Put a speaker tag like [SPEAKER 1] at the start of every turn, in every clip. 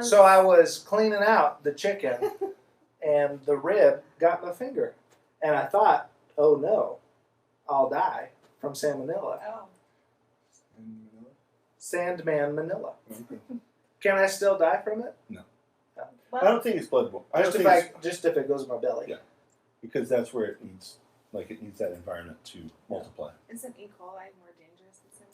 [SPEAKER 1] So I was cleaning out the chicken, and the rib got my finger. And I thought, oh no, I'll die from salmonella.
[SPEAKER 2] Oh.
[SPEAKER 1] Sandman Manila.
[SPEAKER 3] Okay.
[SPEAKER 1] Can I still die from it?
[SPEAKER 3] No.
[SPEAKER 2] Well,
[SPEAKER 3] I don't think it's bloodborne.
[SPEAKER 1] Just if it goes in my belly.
[SPEAKER 3] Yeah. Because that's where it needs that environment to multiply.
[SPEAKER 2] Isn't E. coli more dangerous than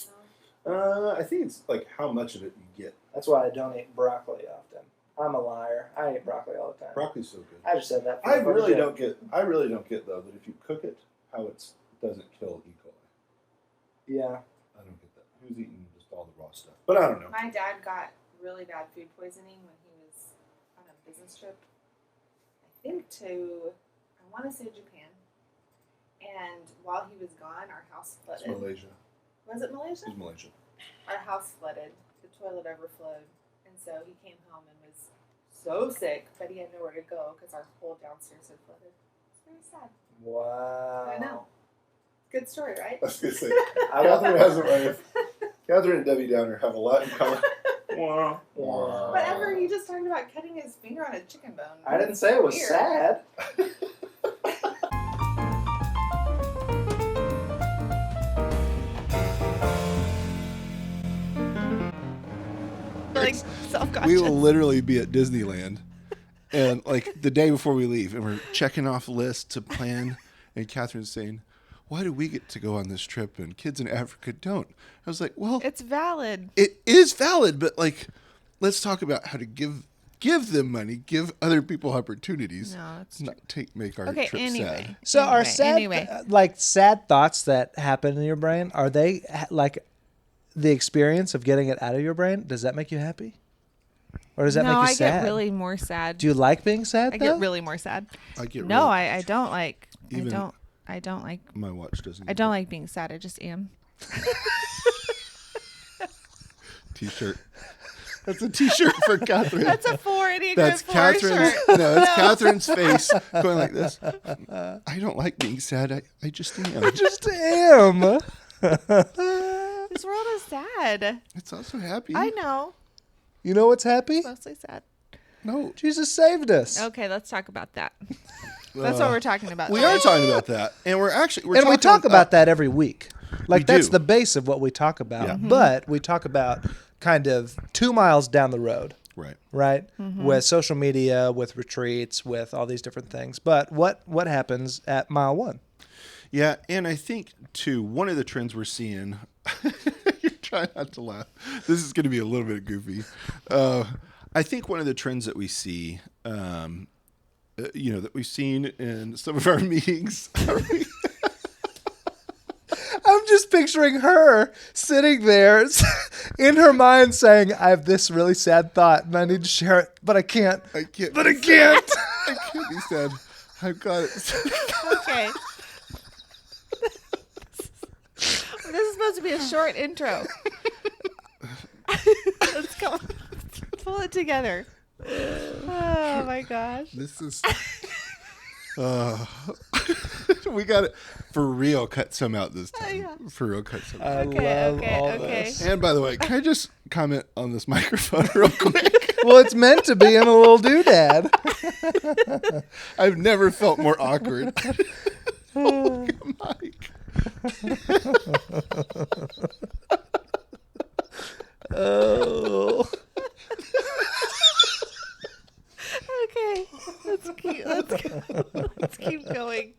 [SPEAKER 2] salmonella?
[SPEAKER 3] I think it's like how much of it you get.
[SPEAKER 1] That's why I don't eat broccoli often. I'm a liar. I eat broccoli all the time.
[SPEAKER 3] Broccoli's so good.
[SPEAKER 1] I just said that.
[SPEAKER 3] I really don't get though that if you cook it, how it doesn't kill E. coli.
[SPEAKER 1] Yeah.
[SPEAKER 3] I don't get that. Who's eating just all the raw stuff? But I don't know.
[SPEAKER 2] My dad got really bad food poisoning when he was on a business trip. I think I want to say Japan. And while he was gone, our house
[SPEAKER 3] It's
[SPEAKER 2] flooded.
[SPEAKER 3] Malaysia.
[SPEAKER 2] Was it Malaysia?
[SPEAKER 3] It's Malaysia.
[SPEAKER 2] Our house flooded. The toilet overflowed. And so he came home and was so sick, but he had nowhere to go because our whole downstairs had flooded. It's very sad.
[SPEAKER 1] Wow.
[SPEAKER 2] I know. Good story, right?
[SPEAKER 3] I was gonna say Catherine has a wife. Catherine and Debbie Downer have a lot in common. Wow.
[SPEAKER 1] Wow.
[SPEAKER 2] Whatever, he just talked about cutting his finger on a chicken bone.
[SPEAKER 1] I didn't say it was
[SPEAKER 2] Weird.
[SPEAKER 1] sad.
[SPEAKER 2] Like self-conscious.
[SPEAKER 4] We will literally be at Disneyland, and like the day before we leave, and we're checking off lists to plan, and Catherine's saying, "Why do we get to go on this trip and kids in Africa don't?" I was like, "Well,
[SPEAKER 5] It's valid.
[SPEAKER 4] it is valid, but like, let's talk about how to give them money, give other people opportunities,
[SPEAKER 5] No, it's
[SPEAKER 4] not make our
[SPEAKER 5] Okay,
[SPEAKER 4] trip
[SPEAKER 5] anyway.
[SPEAKER 4] sad."
[SPEAKER 6] So are
[SPEAKER 5] Anyway.
[SPEAKER 6] sad, sad thoughts that happen in your brain, are they like the experience of getting it out of your brain? Does that make you happy? Or does that
[SPEAKER 5] no,
[SPEAKER 6] make you
[SPEAKER 5] I
[SPEAKER 6] sad?
[SPEAKER 5] get really more sad.
[SPEAKER 6] Do you like being sad
[SPEAKER 5] I
[SPEAKER 6] though?
[SPEAKER 5] get really more sad.
[SPEAKER 4] I get
[SPEAKER 5] No,
[SPEAKER 4] really-
[SPEAKER 5] I don't like.
[SPEAKER 4] Even-
[SPEAKER 5] I don't like.
[SPEAKER 4] My watch doesn't.
[SPEAKER 5] I don't like being sad. I just am.
[SPEAKER 4] T-shirt. That's a T-shirt for Catherine.
[SPEAKER 5] That's a 4 Enneagram
[SPEAKER 4] That's
[SPEAKER 5] 4
[SPEAKER 4] Catherine's.
[SPEAKER 5] shirt.
[SPEAKER 4] No, that's Catherine's face going like this. I don't like being sad. I just am.
[SPEAKER 6] I just am.
[SPEAKER 5] This world is sad.
[SPEAKER 4] It's also happy.
[SPEAKER 5] I know.
[SPEAKER 6] You know what's happy?
[SPEAKER 5] It's mostly sad.
[SPEAKER 4] No,
[SPEAKER 6] Jesus saved us.
[SPEAKER 5] Okay, let's talk about that. That's what we're talking about.
[SPEAKER 4] we are talking about that, and we're
[SPEAKER 6] And we talk about that every week. Like
[SPEAKER 4] We
[SPEAKER 6] that's
[SPEAKER 4] do.
[SPEAKER 6] the base of what we talk about.
[SPEAKER 4] Yeah.
[SPEAKER 6] But we talk about kind of 2 miles down the road,
[SPEAKER 4] right.
[SPEAKER 6] right? With social media, with retreats, with all these different things. But what happens at mile 1?
[SPEAKER 4] Yeah, and I think too one of the trends we're seeing. You're trying not to laugh. This is going to be a little bit goofy. I think one of the trends that we see, that we've seen in some of our meetings.
[SPEAKER 6] I'm just picturing her sitting there in her mind saying, I have this really sad thought and I need to share it, but I can't.
[SPEAKER 4] I can't.
[SPEAKER 6] But I can't.
[SPEAKER 4] I can't be sad. I've got it.
[SPEAKER 5] Okay. This is supposed to be a short intro. Let's go. Pull it together. Oh my gosh.
[SPEAKER 4] This is. We got to, for real, cut some out this time.
[SPEAKER 5] Yeah.
[SPEAKER 4] For real, cut some out.
[SPEAKER 6] I
[SPEAKER 5] Okay,
[SPEAKER 6] love
[SPEAKER 5] okay,
[SPEAKER 6] all
[SPEAKER 5] okay.
[SPEAKER 6] this.
[SPEAKER 4] And by the way, can I just comment on this microphone real quick?
[SPEAKER 6] Well, it's meant to be in a little doodad.
[SPEAKER 4] I've never felt more awkward. Holy Mike.
[SPEAKER 6] Oh.
[SPEAKER 5] Okay. Let's keep going.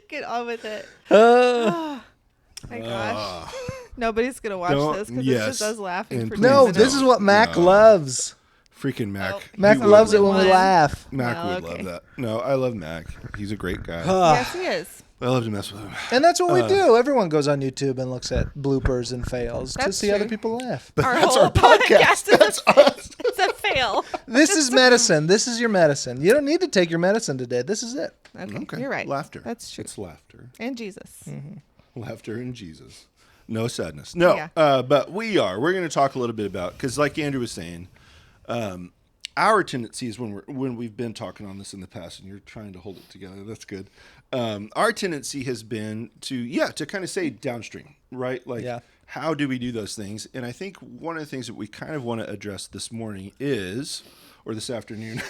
[SPEAKER 5] Get on with it.
[SPEAKER 6] Oh.
[SPEAKER 5] Oh my gosh. Nobody's gonna watch
[SPEAKER 4] Don't-
[SPEAKER 5] this because
[SPEAKER 4] yes.
[SPEAKER 5] it's just us laughing
[SPEAKER 4] And
[SPEAKER 5] for
[SPEAKER 4] please
[SPEAKER 5] 10
[SPEAKER 6] No,
[SPEAKER 5] minutes.
[SPEAKER 6] this is what Mac
[SPEAKER 4] No.
[SPEAKER 6] loves.
[SPEAKER 4] Freaking Mac.
[SPEAKER 5] Oh.
[SPEAKER 6] Mac
[SPEAKER 4] He would.
[SPEAKER 6] loves it when we
[SPEAKER 5] One.
[SPEAKER 6] laugh.
[SPEAKER 4] Mac
[SPEAKER 5] Well,
[SPEAKER 4] would
[SPEAKER 5] okay.
[SPEAKER 4] love that. No, I love Mac. He's a great guy.
[SPEAKER 5] Yes, he is.
[SPEAKER 4] I love to mess with him.
[SPEAKER 6] And that's what we do. Everyone goes on YouTube and looks at bloopers and fails to
[SPEAKER 5] That's
[SPEAKER 6] see other
[SPEAKER 5] true.
[SPEAKER 6] people laugh.
[SPEAKER 5] Our
[SPEAKER 4] That's
[SPEAKER 5] whole
[SPEAKER 4] our podcast.
[SPEAKER 5] is it's a fail.
[SPEAKER 6] This is medicine. This is your medicine. You don't need to take your medicine today. This is it.
[SPEAKER 5] Okay,
[SPEAKER 4] Okay.
[SPEAKER 5] you're right.
[SPEAKER 4] Laughter.
[SPEAKER 5] That's true.
[SPEAKER 4] It's laughter.
[SPEAKER 5] And Jesus.
[SPEAKER 4] Laughter and Jesus. No sadness. No,
[SPEAKER 5] Yeah.
[SPEAKER 4] but we're going to talk a little bit about, because like Andrew was saying, our tendency is when we've been talking on this in the past, and you're trying to hold it together. That's good. Our tendency has been to kind of say downstream, right? Like,
[SPEAKER 6] Yeah.
[SPEAKER 4] how do we do those things? And I think one of the things that we kind of want to address this morning is or this afternoon.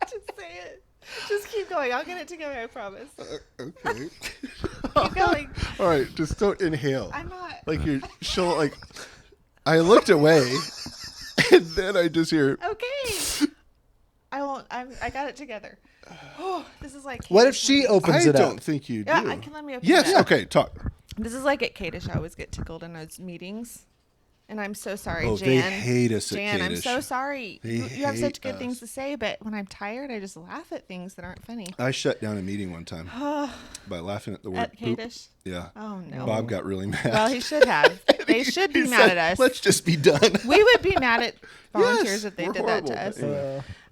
[SPEAKER 5] Just say it. Just keep going. I'll get it together, I promise.
[SPEAKER 4] Okay.
[SPEAKER 5] Keep going.
[SPEAKER 4] All right, just don't inhale.
[SPEAKER 5] I'm not.
[SPEAKER 4] Like you're like. I looked away, and then I just hear.
[SPEAKER 5] Okay. I won't. I got it together. Oh, this is like.
[SPEAKER 6] What if
[SPEAKER 5] Kadish
[SPEAKER 6] she
[SPEAKER 5] when-
[SPEAKER 6] opens
[SPEAKER 4] I
[SPEAKER 6] it
[SPEAKER 4] don't
[SPEAKER 6] up?
[SPEAKER 4] think you do.
[SPEAKER 5] Yeah, I can let me open
[SPEAKER 4] Yes.
[SPEAKER 5] it up.
[SPEAKER 4] Okay. Talk.
[SPEAKER 5] This is like at Kadish. I always get tickled in those meetings, and I'm so sorry,
[SPEAKER 4] Oh,
[SPEAKER 5] Jan.
[SPEAKER 4] they hate us at
[SPEAKER 5] Jan, I'm
[SPEAKER 4] Kadish.
[SPEAKER 5] so sorry.
[SPEAKER 4] They
[SPEAKER 5] You have such
[SPEAKER 4] hate
[SPEAKER 5] good
[SPEAKER 4] us.
[SPEAKER 5] things to say, but when I'm tired, I just laugh at things that aren't funny.
[SPEAKER 4] I shut down a meeting one time by laughing at the word
[SPEAKER 5] At
[SPEAKER 4] poop.
[SPEAKER 5] Kadish.
[SPEAKER 4] Yeah.
[SPEAKER 5] Oh no.
[SPEAKER 4] Bob got really mad.
[SPEAKER 5] Well, he should have. They should be
[SPEAKER 4] He
[SPEAKER 5] mad
[SPEAKER 4] said,
[SPEAKER 5] at us.
[SPEAKER 4] Let's just be done.
[SPEAKER 5] We would be mad at volunteers
[SPEAKER 4] Yes,
[SPEAKER 5] if they
[SPEAKER 4] we're
[SPEAKER 5] did that to
[SPEAKER 4] horrible,
[SPEAKER 5] us.
[SPEAKER 4] but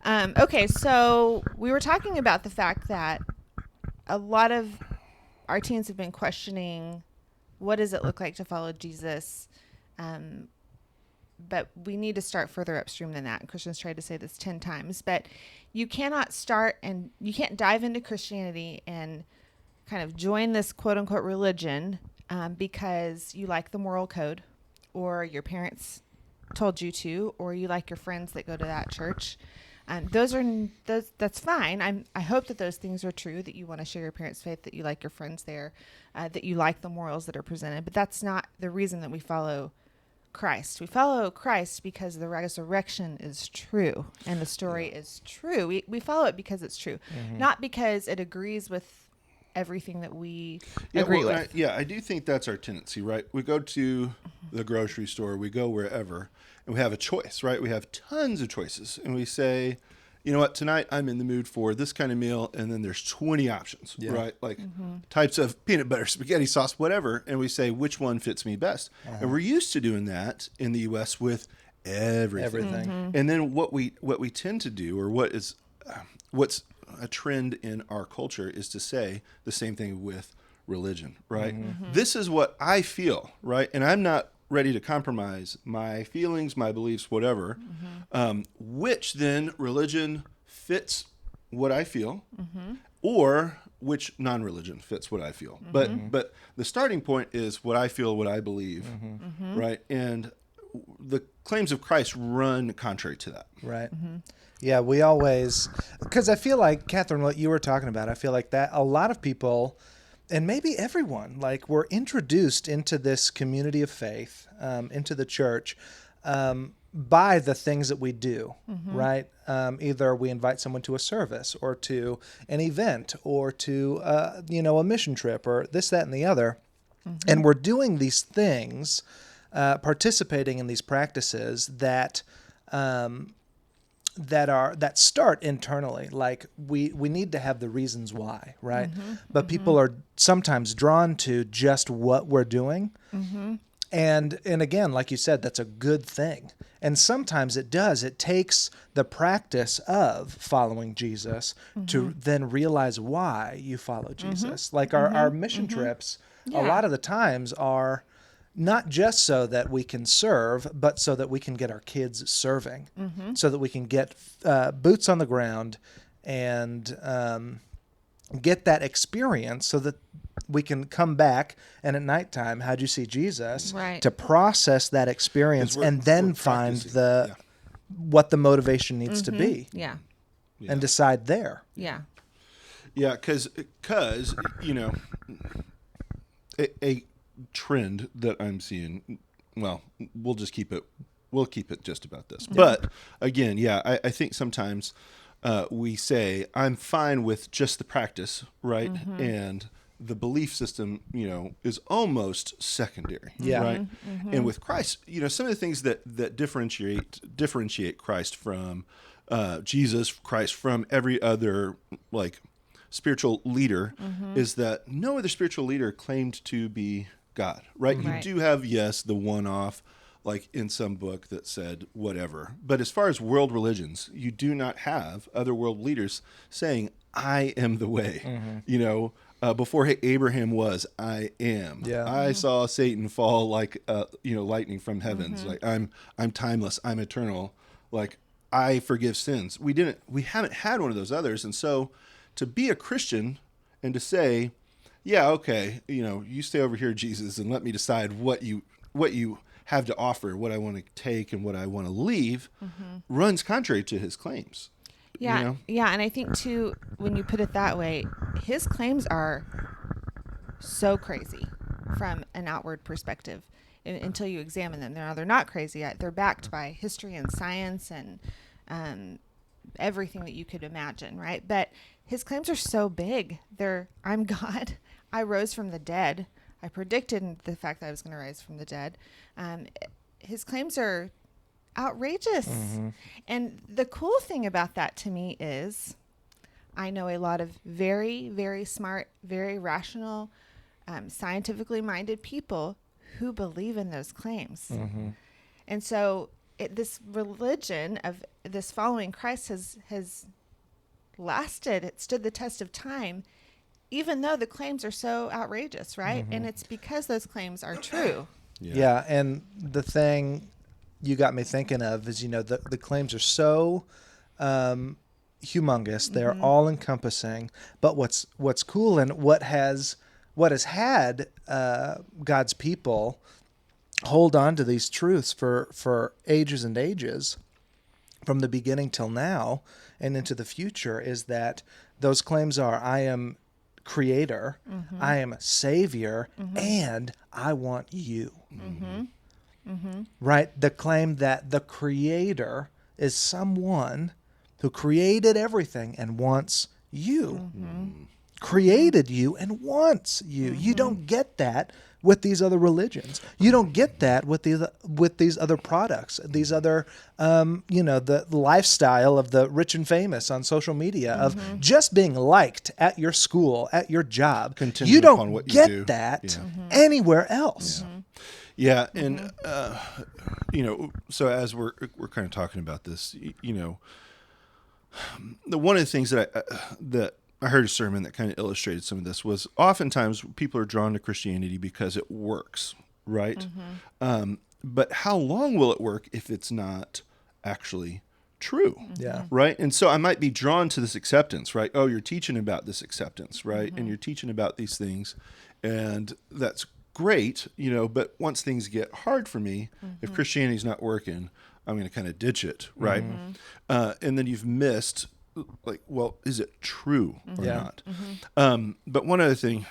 [SPEAKER 4] anyway.
[SPEAKER 5] Okay, so we were talking about the fact that a lot of our teens have been questioning what does it look like to follow Jesus, but we need to start further upstream than that. And Christians tried to say this 10 times, but you cannot start and you can't dive into Christianity and kind of join this quote unquote religion because you like the moral code or your parents told you to, or you like your friends that go to that church. That's fine. I hope that those things are true, that you want to share your parents' faith, that you like your friends there, that you like the morals that are presented. But that's not the reason that we follow Christ. We follow Christ because the resurrection is true and the story is true. We follow it because it's true, not because it agrees with everything that we agree with.
[SPEAKER 4] I do think that's our tendency, right? We go to the grocery store, we go wherever, and we have a choice, right? We have tons of choices, and we say, you know what, tonight I'm in the mood for this kind of meal, and then there's 20 options, right? Like types of peanut butter, spaghetti sauce, whatever, and we say which one fits me best. And we're used to doing that in the U.S. with everything. And then what we tend to do, or what's a trend in our culture, is to say the same thing with religion, right? This is what I feel, right? And I'm not ready to compromise my feelings, my beliefs, whatever, which then religion fits what I feel, or which non-religion fits what I feel. But the starting point is what I feel, what I believe, right? And the claims of Christ run contrary to that.
[SPEAKER 6] Right. Yeah, we always, because I feel like, Catherine, what you were talking about, I feel like that a lot of people, and maybe everyone, like, were introduced into this community of faith, into the church, by the things that we do, right? Either we invite someone to a service or to an event or to, a mission trip or this, that, and the other. And we're doing these things, participating in these practices that start internally. Like we need to have the reasons why, right? But people are sometimes drawn to just what we're doing. And again, like you said, that's a good thing. And sometimes it takes the practice of following Jesus to then realize why you follow Jesus. Like our mission trips, a lot of the times are not just so that we can serve, but so that we can get our kids serving, so that we can get boots on the ground and get that experience so that we can come back and at nighttime, how'd you see Jesus?
[SPEAKER 5] Right.
[SPEAKER 6] To process that experience and then find what the motivation needs to be
[SPEAKER 5] Yeah.
[SPEAKER 6] and decide there.
[SPEAKER 5] Yeah.
[SPEAKER 4] Yeah, because a trend that I'm seeing, well, we'll keep it just about this. But again, I think sometimes we say, I'm fine with just the practice, right? And the belief system, is almost secondary, right? And with Christ, some of the things that differentiate Christ from Jesus Christ from every other, like, spiritual leader is that no other spiritual leader claimed to be God, right? You do have, yes, the one-off, like in some book that said whatever. But as far as world religions, you do not have other world leaders saying, I am the way. Before Abraham was, I am.
[SPEAKER 6] Yeah.
[SPEAKER 4] I saw Satan fall like, lightning from heavens. Like I'm timeless. I'm eternal. Like I forgive sins. We haven't had one of those others. And so to be a Christian and to say, yeah, okay, you stay over here, Jesus, and let me decide what you have to offer, what I want to take, and what I want to leave, runs contrary to his claims.
[SPEAKER 5] Yeah,
[SPEAKER 4] You know?
[SPEAKER 5] yeah, and I think too, when you put it that way, his claims are so crazy from an outward perspective until you examine them. They're not crazy. They're backed by history and science and everything that you could imagine, right? But his claims are so big. I'm God. I rose from the dead. I predicted the fact that I was going to rise from the dead. His claims are outrageous. And the cool thing about that to me is I know a lot of very, very smart, very rational, scientifically minded people who believe in those claims. And so this religion of this following Christ has lasted. It stood the test of time, even though the claims are so outrageous, right? And it's because those claims are true.
[SPEAKER 6] Yeah, and the thing you got me thinking of is, the claims are so humongous. They're all encompassing. But what's cool and what has had God's people hold on to these truths for ages and ages, from the beginning till now and into the future, is that those claims are, I am creator, I am savior, and I want you. Right? The claim that the creator is someone who created everything and wants you. Created you and wants you. You don't get that with these other religions. You don't get that with these other products, these other, the lifestyle of the rich and famous on social media of just being liked at your school, at your job.
[SPEAKER 4] Contingent
[SPEAKER 6] You
[SPEAKER 4] upon
[SPEAKER 6] don't
[SPEAKER 4] what you
[SPEAKER 6] get
[SPEAKER 4] do.
[SPEAKER 6] that anywhere else.
[SPEAKER 4] Yeah, and so as we're kind of talking about this, one of the things that I heard a sermon that kind of illustrated some of this was oftentimes people are drawn to Christianity because it works, right? But how long will it work if it's not actually true?
[SPEAKER 6] Yeah.
[SPEAKER 4] Right? And so I might be drawn to this acceptance, right? Oh, you're teaching about this acceptance, right? And you're teaching about these things, and that's great, but once things get hard for me, if Christianity's not working, I'm going to kind of ditch it, right? And then you've missed, well, is it true or not? But one other thing,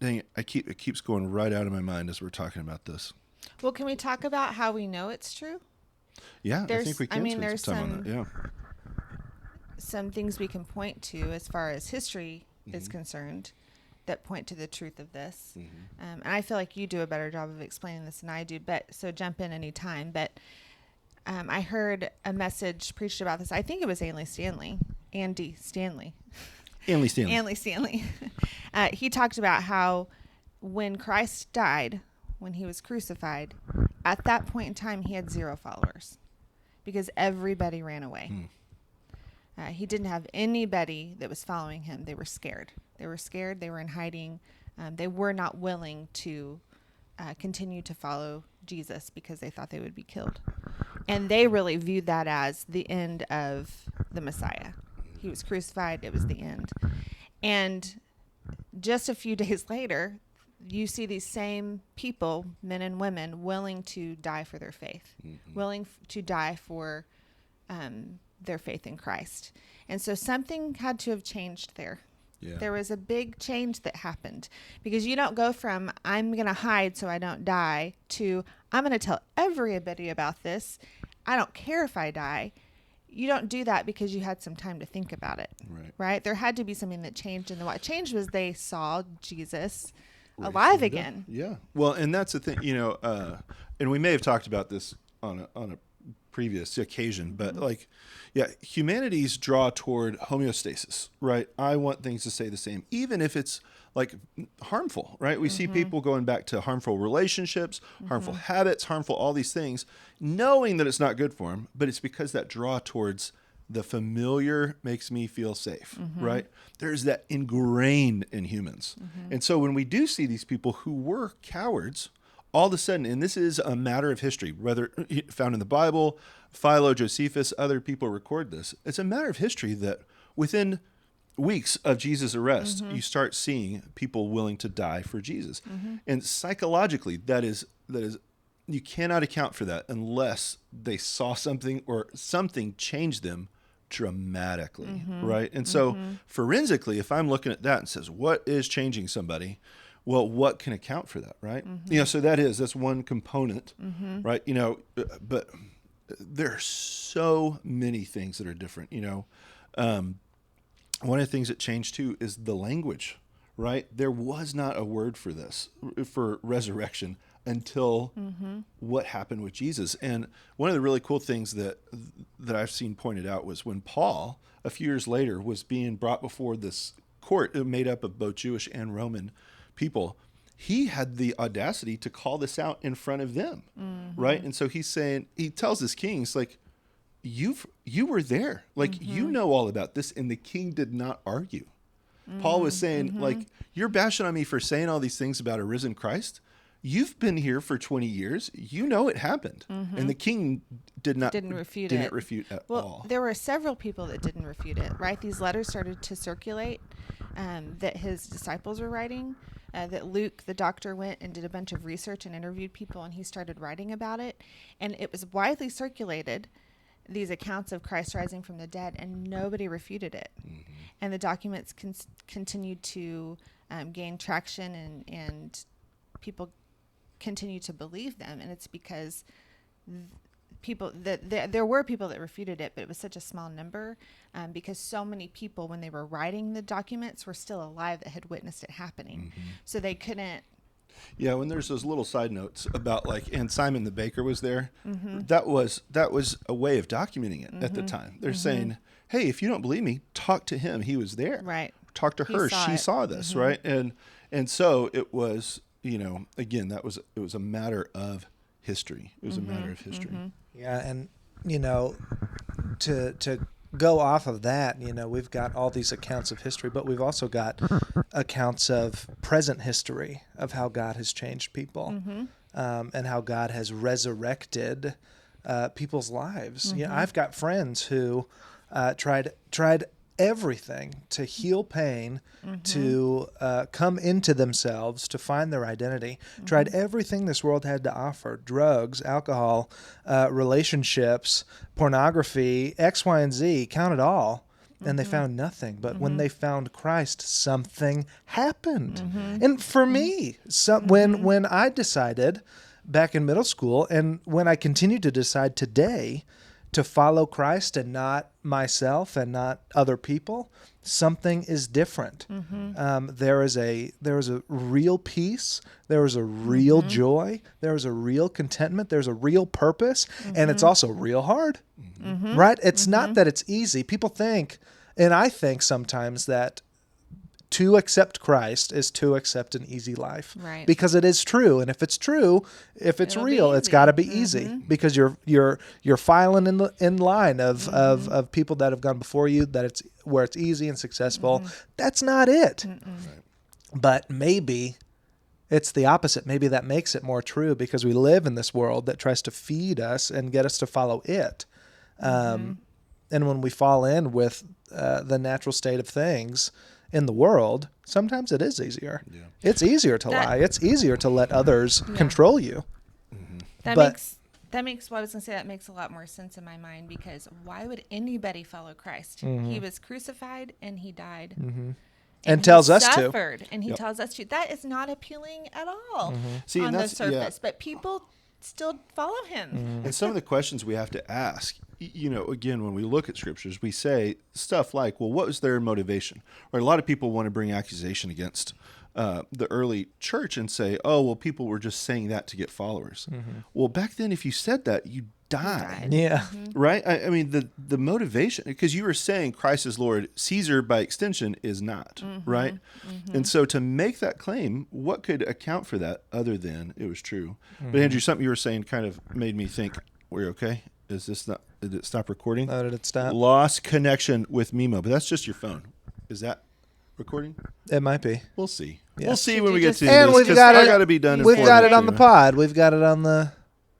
[SPEAKER 4] dang it, it keeps going right out of my mind as we're talking about this.
[SPEAKER 5] Well, can we talk about how we know it's true?
[SPEAKER 4] Yeah, I think we can spend
[SPEAKER 5] there's
[SPEAKER 4] some time on that. Yeah.
[SPEAKER 5] Some things we can point to as far as history is concerned that point to the truth of this. And I feel like you do a better job of explaining this than I do, so jump in any time. But I heard a message preached about this. I think it was Andy Stanley. He talked about how when Christ died, when he was crucified, at that point in time, he had 0 followers because everybody ran away. He didn't have anybody that was following him. They were scared. They were in hiding. They were not willing to continue to follow Jesus because they thought they would be killed. And they really viewed that as the end of the Messiah. He was crucified. It was the end. And just a few days later, you see these same people, men and women, willing to die for their faith, willing to die for their faith in Christ. And so something had to have changed there.
[SPEAKER 4] Yeah.
[SPEAKER 5] There was a big change that happened because you don't go from I'm going to hide so I don't die to I'm going to tell everybody about this. I don't care if I die. You don't do that because you had some time to think about it. Right? There had to be something that changed. And what changed was they saw Jesus alive again.
[SPEAKER 4] Yeah. Well, and that's the thing, and we may have talked about this on a previous occasion, but humanity's draw toward homeostasis, right? I want things to stay the same, even if it's harmful, right? We see people going back to harmful relationships, harmful habits, harmful all these things, knowing that it's not good for them, but it's because that draw towards the familiar makes me feel safe, right? There's that ingrained in humans. And so when we do see these people who were cowards, all of a sudden, and this is a matter of history, whether found in the Bible, Philo, Josephus, other people record this. It's a matter of history that within weeks of Jesus' arrest, you start seeing people willing to die for Jesus. And psychologically, that is you cannot account for that unless they saw something or something changed them dramatically, right? And so forensically, if I'm looking at that and says, what is changing somebody? Well, what can account for that, right? So that's one component, right? But there are so many things that are different, one of the things that changed too is the language, right? There was not a word for this, for resurrection, until what happened with Jesus. And one of the really cool things that I've seen pointed out was when Paul, a few years later, was being brought before this court made up of both Jewish and Roman people, he had the audacity to call this out in front of them, right? And so he tells his king, it's like, you were there, like, you know all about this, and the king did not argue. Paul was saying, like, you're bashing on me for saying all these things about a risen Christ. You've been here for 20 years. You know it happened. And the king didn't refute at all.
[SPEAKER 5] There were several people that didn't refute it, right? These letters started to circulate that his disciples were writing, that Luke, the doctor, went and did a bunch of research and interviewed people, and he started writing about it. And it was widely circulated, these accounts of Christ rising from the dead, and nobody refuted it. And the documents continued to gain traction, and people continue to believe them. And it's because there were people that refuted it, but it was such a small number, because so many people, when they were writing the documents, were still alive that had witnessed it happening. So they couldn't.
[SPEAKER 4] Yeah, when there's those little side notes about, like, and Simon the baker was there, that was a way of documenting it at the time. They're saying, hey, if you don't believe me, talk to him. He was there.
[SPEAKER 5] Right.
[SPEAKER 4] Talk to her. She saw this, right? And so it was, again, it was a matter of history. It was a matter of history.
[SPEAKER 6] Yeah, and to go off of that, we've got all these accounts of history, but we've also got accounts of present history of how God has changed people, and how God has resurrected people's lives. I've got friends who tried everything to heal pain, to come into themselves, to find their identity, tried everything this world had to offer: drugs, alcohol, relationships, pornography, X, Y, and Z, count it all. And they found nothing. But when they found Christ, something happened. And for me, when I decided back in middle school, and when I continue to decide today to follow Christ and not myself and not other people, something is different. There is a real peace. There is a real joy. There is a real contentment. There's a real purpose, and it's also real hard, right? It's not that it's easy. People think, and I think sometimes, that to accept Christ is to accept an easy life,
[SPEAKER 5] Right.
[SPEAKER 6] Because it is true, and if it's true, if it's
[SPEAKER 5] It'll
[SPEAKER 6] real,
[SPEAKER 5] be
[SPEAKER 6] it's
[SPEAKER 5] easy.
[SPEAKER 6] got to be easy, because you're filing in line of people that have gone before you, that it's where it's easy and successful. That's not it. But maybe it's the opposite. Maybe that makes it more true, because we live in this world that tries to feed us and get us to follow it. And when we fall in with the natural state of things in the world, sometimes it is easier. Yeah. It's easier to lie. It's easier to let others control you.
[SPEAKER 5] That makes what I was going to say, that makes a lot more sense in my mind, because why would anybody follow Christ? He was crucified and he died.
[SPEAKER 6] And tells
[SPEAKER 5] he
[SPEAKER 6] us to.
[SPEAKER 5] suffered, and he tells us to. That is not appealing at all
[SPEAKER 4] See,
[SPEAKER 5] on
[SPEAKER 4] and
[SPEAKER 5] the surface,
[SPEAKER 4] yeah.
[SPEAKER 5] but people still follow him.
[SPEAKER 4] And some of the questions we have to ask, again, when we look at scriptures, we say stuff like, well, what was their motivation? Or a lot of people want to bring accusation against the early church and say, oh, well, people were just saying that to get followers. Well, back then, if you said that, you died.
[SPEAKER 6] Yeah.
[SPEAKER 4] Right? I mean, the motivation, because you were saying Christ is Lord, Caesar, by extension, is not, right? And so to make that claim, what could account for that other than it was true? But Andrew, something you were saying kind of made me think, we're okay? Is this not, did it stop recording?
[SPEAKER 6] How did it stop?
[SPEAKER 4] Lost connection with Mimo, but that's just your phone. Is that recording?
[SPEAKER 6] It might be.
[SPEAKER 4] We'll see.
[SPEAKER 6] Yeah.
[SPEAKER 4] We'll see
[SPEAKER 5] Should
[SPEAKER 4] when
[SPEAKER 5] you
[SPEAKER 4] we get
[SPEAKER 5] just-
[SPEAKER 4] to
[SPEAKER 6] And
[SPEAKER 4] this.
[SPEAKER 6] we've
[SPEAKER 4] 'Cause
[SPEAKER 6] got
[SPEAKER 4] I
[SPEAKER 6] it.
[SPEAKER 4] got to be done. in
[SPEAKER 6] We've got it on the
[SPEAKER 4] 4:02.
[SPEAKER 6] pod. We've got it on the.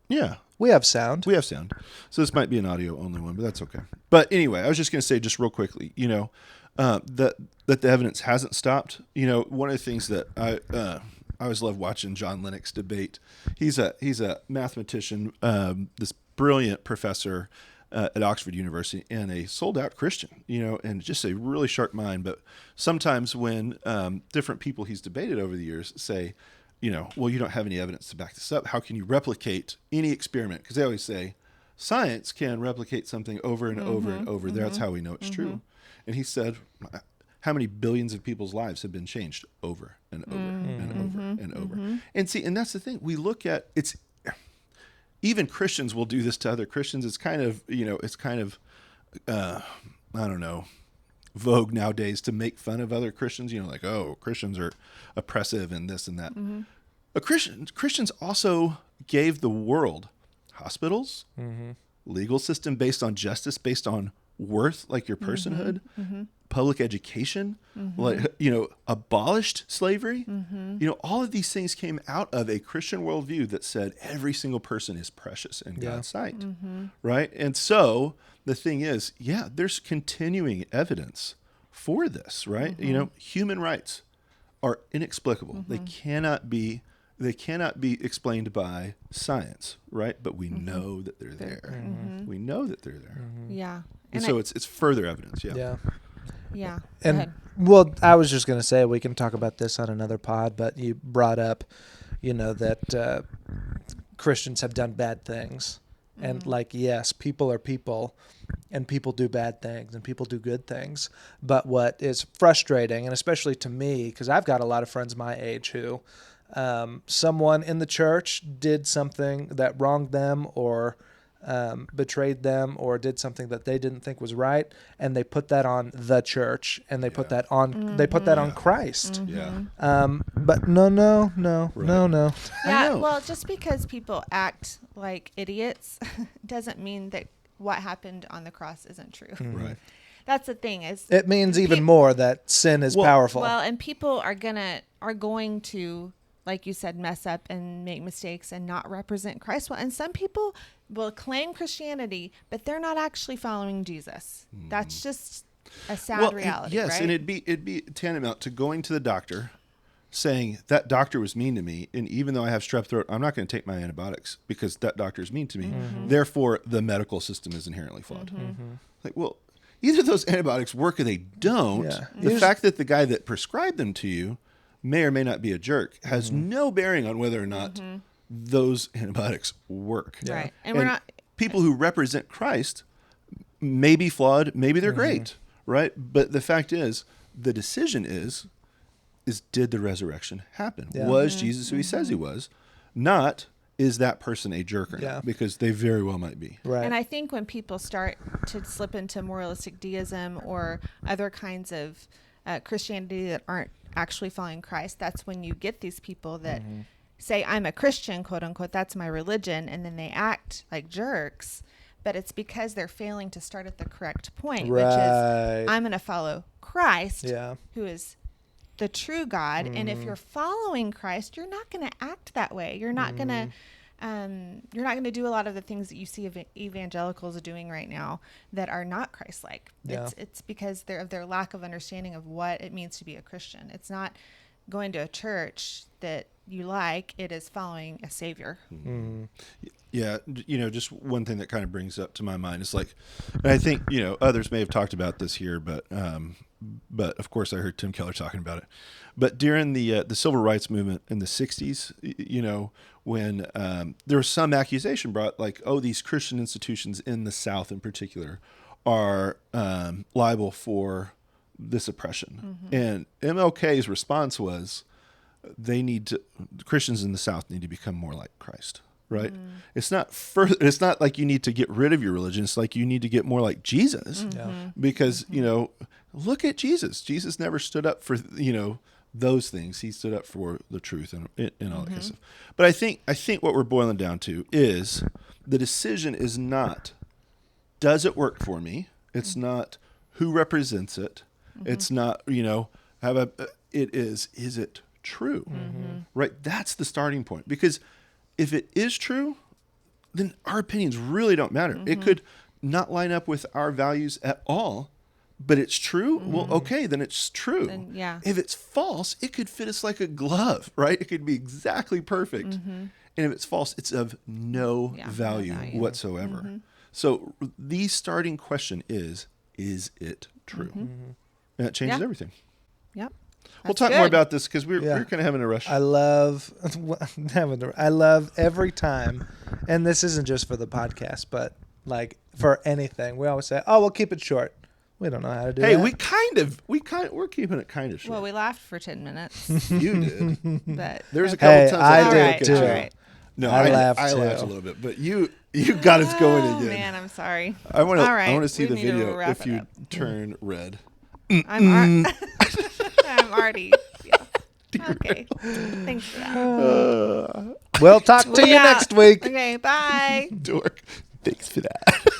[SPEAKER 4] Yeah.
[SPEAKER 6] We have sound.
[SPEAKER 4] We have sound. So this might be an audio only one, but that's okay. But anyway, I was just going to say just real quickly, that the evidence hasn't stopped. One of the things that I always love watching John Lennox debate. He's a mathematician, this brilliant professor at Oxford University, and a sold out Christian, and just a really sharp mind. But sometimes when different people he's debated over the years say, well, you don't have any evidence to back this up. How can you replicate any experiment? Because they always say science can replicate something over and over and over. That's how we know it's true. And he said, how many billions of people's lives have been changed over and over and over and over? And that's the thing. We look at it's. Even Christians will do this to other Christians. It's kind of, I don't know, vogue nowadays to make fun of other Christians. Like, oh, Christians are oppressive and this and that. But Christians also gave the world hospitals, legal system based on justice, based on worth, like your personhood, public education, abolished slavery. All of these things came out of a Christian worldview that said every single person is precious in God's sight, right? And so the thing is, there's continuing evidence for this, right? Human rights are inexplicable. They cannot be explained by science, right? But we know that they're there. We know that they're there.
[SPEAKER 5] Yeah.
[SPEAKER 4] And so it's further evidence.
[SPEAKER 5] Yeah.
[SPEAKER 6] And well, I was just going to say, we can talk about this on another pod, but you brought up, that Christians have done bad things. And yes, people are people, and people do bad things and people do good things. But what is frustrating, and especially to me, because I've got a lot of friends my age who someone in the church did something that wronged them or betrayed them or did something that they didn't think was right, and they put that on the church, and they put that on on Christ. But no.
[SPEAKER 5] Yeah, well, just because people act like idiots doesn't mean that what happened on the cross isn't true.
[SPEAKER 4] Right.
[SPEAKER 5] That's the thing, is
[SPEAKER 6] it means even more that sin is powerful.
[SPEAKER 5] Well, and people are going to, like you said, mess up and make mistakes and not represent Christ well. And some people will claim Christianity, but they're not actually following Jesus. That's just a sad reality.
[SPEAKER 4] Yes,
[SPEAKER 5] right?
[SPEAKER 4] and it'd be tantamount to going to the doctor, saying that doctor was mean to me, and even though I have strep throat, I'm not going to take my antibiotics because that doctor is mean to me. Therefore, the medical system is inherently flawed. Like, well, either those antibiotics work or they don't. The fact that the guy that prescribed them to you may or may not be a jerk has no bearing on whether or not those antibiotics work.
[SPEAKER 5] Right. And we're not
[SPEAKER 4] people who represent Christ may be flawed, maybe they're great, right? But the fact is, the decision is did the resurrection happen? Was Jesus who he says he was? Not, is that person a jerk or not? Because they very well might be.
[SPEAKER 6] Right.
[SPEAKER 5] And I think when people start to slip into moralistic deism or other kinds of Christianity that aren't actually following Christ, that's when you get these people that say, I'm a Christian, quote unquote, that's my religion, and then they act like jerks. But it's because they're failing to start at the correct point, which is, I'm going to follow Christ, who is the true God. And if you're following Christ, you're not going to act that way. You're not going to do a lot of the things that you see evangelicals doing right now that are not Christ-like. It's because of their lack of understanding of what it means to be a Christian. It's not going to a church that you like. It is following a Savior.
[SPEAKER 4] Yeah, just one thing that kind of brings up to my mind is like, and I think others may have talked about this here, but of course I heard Tim Keller talking about it. But during the civil rights movement in the '60s, when there was some accusation brought, like, oh, these Christian institutions in the South in particular are liable for this oppression, and MLK's response was, Christians in the South need to become more like Christ. Right? It's not it's not like you need to get rid of your religion. It's like you need to get more like Jesus, because look at Jesus. Jesus never stood up for those things. He stood up for the truth and all that kind of stuff. But I think what we're boiling down to is the decision is not, does it work for me? It's not who represents it. It's not it is it true? Right? That's the starting point, because if it is true, then our opinions really don't matter. It could not line up with our values at all, but it's true. Well, okay, then it's true.
[SPEAKER 5] Then, yeah.
[SPEAKER 4] If it's false, it could fit us like a glove, right? It could be exactly perfect. And if it's false, it's of no value whatsoever. So the starting question is it true? And that changes everything.
[SPEAKER 5] Yep.
[SPEAKER 4] We'll talk more about this because we're kind of having a rush.
[SPEAKER 6] I love every time, and this isn't just for the podcast, but like for anything, we always say, "Oh, we'll keep it short." We don't know how to do that.
[SPEAKER 4] Hey, we're keeping it kind of short.
[SPEAKER 5] Well, we laughed for 10 minutes,
[SPEAKER 4] You did.
[SPEAKER 5] but
[SPEAKER 4] There's a couple times
[SPEAKER 6] I
[SPEAKER 4] was
[SPEAKER 6] did
[SPEAKER 4] like,
[SPEAKER 6] too.
[SPEAKER 5] all right.
[SPEAKER 4] No,
[SPEAKER 6] I laughed
[SPEAKER 4] I
[SPEAKER 6] too.
[SPEAKER 4] laughed a little bit, but you got us going
[SPEAKER 5] Oh,
[SPEAKER 4] again.
[SPEAKER 5] man, I'm sorry.
[SPEAKER 4] I want
[SPEAKER 5] All right,
[SPEAKER 4] to see
[SPEAKER 5] we
[SPEAKER 4] the
[SPEAKER 5] need to
[SPEAKER 4] video
[SPEAKER 5] wrap
[SPEAKER 4] if
[SPEAKER 5] it
[SPEAKER 4] you
[SPEAKER 5] up.
[SPEAKER 4] turn red.
[SPEAKER 5] I'm already. Yeah. Okay. Thanks for that.
[SPEAKER 6] We'll talk to you
[SPEAKER 5] Yeah.
[SPEAKER 6] next week.
[SPEAKER 5] Okay. Bye.
[SPEAKER 4] Dork. Thanks for that.